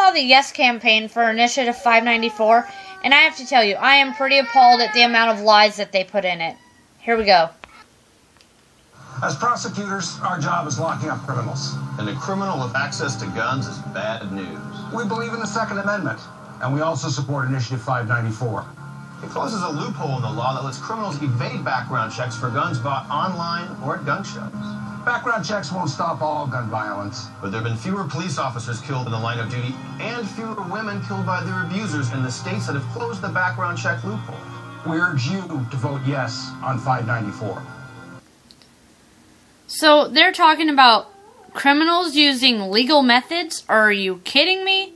saw the Yes campaign for Initiative 594, and I have to tell you, I am pretty appalled at the amount of lies that they put in it. Here we go. As prosecutors, our job is locking up criminals. And a criminal with access to guns is bad news. We believe in the Second Amendment, and we also support Initiative 594. It closes a loophole in the law that lets criminals evade background checks for guns bought online or at gun shows. Background checks won't stop all gun violence. But there have been fewer police officers killed in the line of duty and fewer women killed by their abusers in the states that have closed the background check loophole. We urge you to vote yes on 594. So they're talking about criminals using legal methods? Are you kidding me?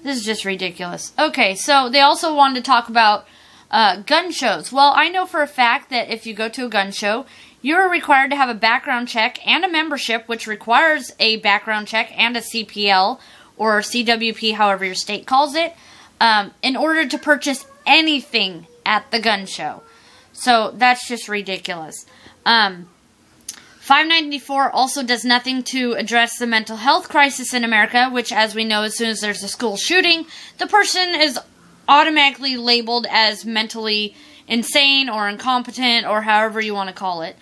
This is just ridiculous. Okay, so they also wanted to talk about gun shows. Well, I know for a fact that if you go to a gun show, you're required to have a background check and a membership, which requires a background check and a CPL or CWP, however your state calls it, in order to purchase anything at the gun show. So that's just ridiculous. 594 also does nothing to address the mental health crisis in America, which, as we know, as soon as there's a school shooting, the person is automatically labeled as mentally insane or incompetent or however you want to call it.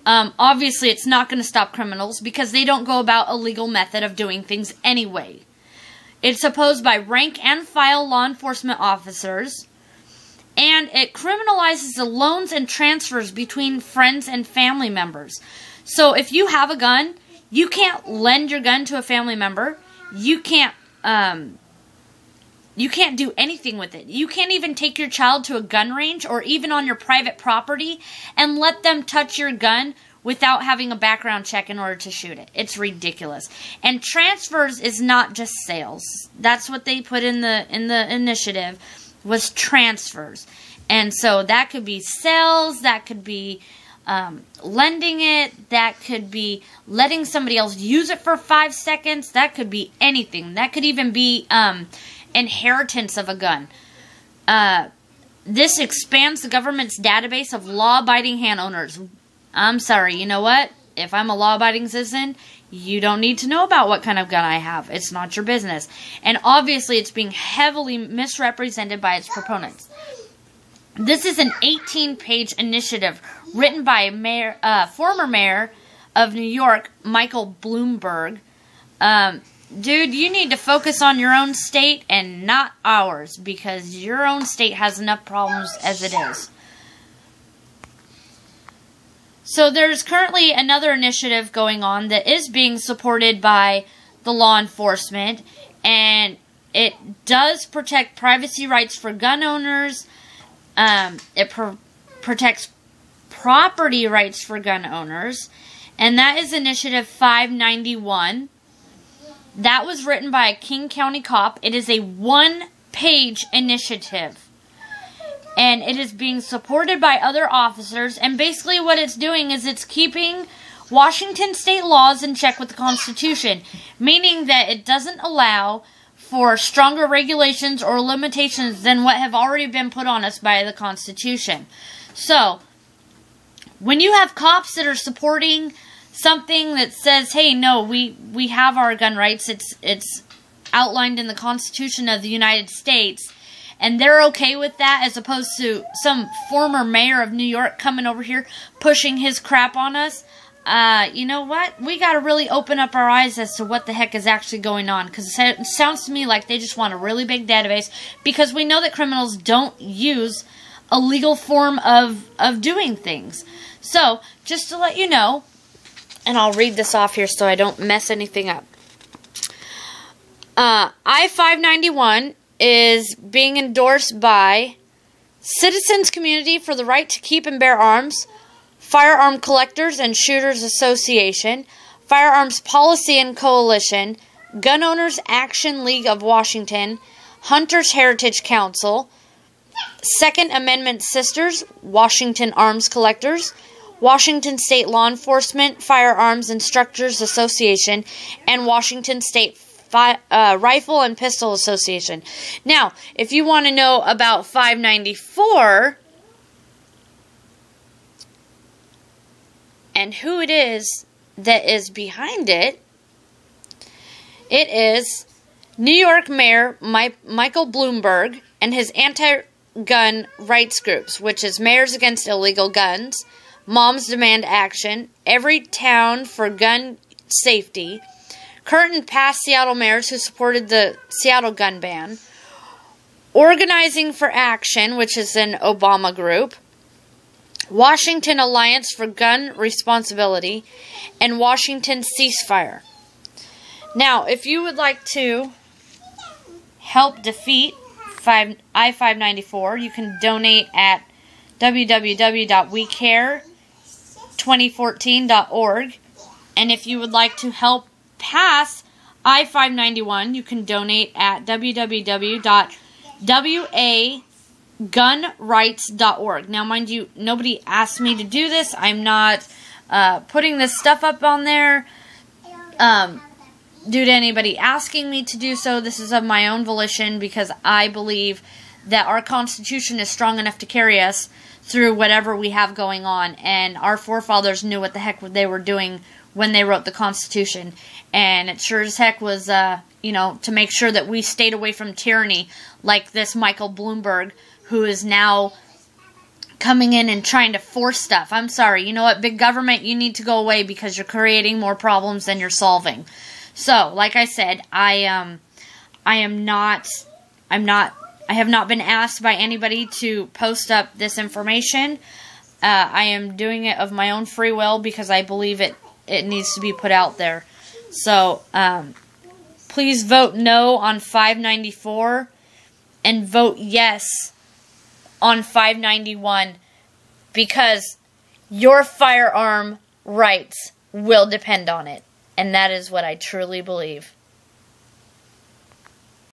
Obviously, it's not going to stop criminals because they don't go about a legal method of doing things anyway. It's opposed by rank and file law enforcement officers, and it criminalizes the loans and transfers between friends and family members. So if you have a gun, you can't lend your gun to a family member. You can't do anything with it. You can't even take your child to a gun range or even on your private property and let them touch your gun without having a background check in order to shoot it. It's ridiculous. And transfers is not just sales. That's what they put in the initiative, was transfers. And so that could be sales, that could be lending it, that could be letting somebody else use it for 5 seconds, that could be anything. That could even be inheritance of a gun. This expands the government's database of law-abiding hand owners. I'm sorry, you know what? If I'm a law-abiding citizen, you don't need to know about what kind of gun I have. It's not your business. And obviously, it's being heavily misrepresented by its proponents. This is an 18-page initiative written by former mayor of New York, Michael Bloomberg. Dude, you need to focus on your own state and not ours, because your own state has enough problems as it is. So there's currently another initiative going on that is being supported by the law enforcement, and it does protect privacy rights for gun owners. It protects property rights for gun owners, and that is Initiative 591. That was written by a King County cop. It is a 1-page initiative, and it is being supported by other officers, and basically what it's doing is it's keeping Washington state laws in check with the Constitution, meaning that it doesn't allow for stronger regulations or limitations than what have already been put on us by the Constitution. So, when you have cops that are supporting something that says, hey, no, we have our gun rights, it's outlined in the Constitution of the United States, and they're okay with that, as opposed to some former mayor of New York coming over here pushing his crap on us, you know what? We got to really open up our eyes as to what the heck is actually going on, because it sounds to me like they just want a really big database, because we know that criminals don't use a legal form of doing things. So, just to let you know, and I'll read this off here so I don't mess anything up. I-591 is being endorsed by Citizens Community for the Right to Keep and Bear Arms, Firearm Collectors and Shooters Association, Firearms Policy and Coalition, Gun Owners Action League of Washington, Hunters Heritage Council, Second Amendment Sisters, Washington Arms Collectors, Washington State Law Enforcement Firearms Instructors Association, and Washington State Rifle and Pistol Association. Now, if you want to know about 594 and who it is that is behind it, it is New York Mayor Michael Bloomberg and his anti-gun rights groups, which is Mayors Against Illegal Guns, Moms Demand Action, Every Town for Gun Safety, current and past Seattle mayors who supported the Seattle gun ban, Organizing for Action, which is an Obama group, Washington Alliance for Gun Responsibility, and Washington Ceasefire. Now, if you would like to help defeat I-594, you can donate at www.wecare2014.org. And if you would like to help pass I-591, you can donate at www.wagunrights.org. Now, mind you, nobody asked me to do this. I'm not putting this stuff up on there due to anybody asking me to do so. This is of my own volition because I believe that our Constitution is strong enough to carry us through whatever we have going on. And our forefathers knew what the heck they were doing when they wrote the Constitution. And it sure as heck was, to make sure that we stayed away from tyranny like this Michael Bloomberg, who is now coming in and trying to force stuff. I'm sorry. You know what, big government, you need to go away because you're creating more problems than you're solving. So, like I said, I have not been asked by anybody to post up this information. I am doing it of my own free will because I believe it needs to be put out there. So, please vote no on 594 and vote yes on 591 because your firearm rights will depend on it. And that is what I truly believe.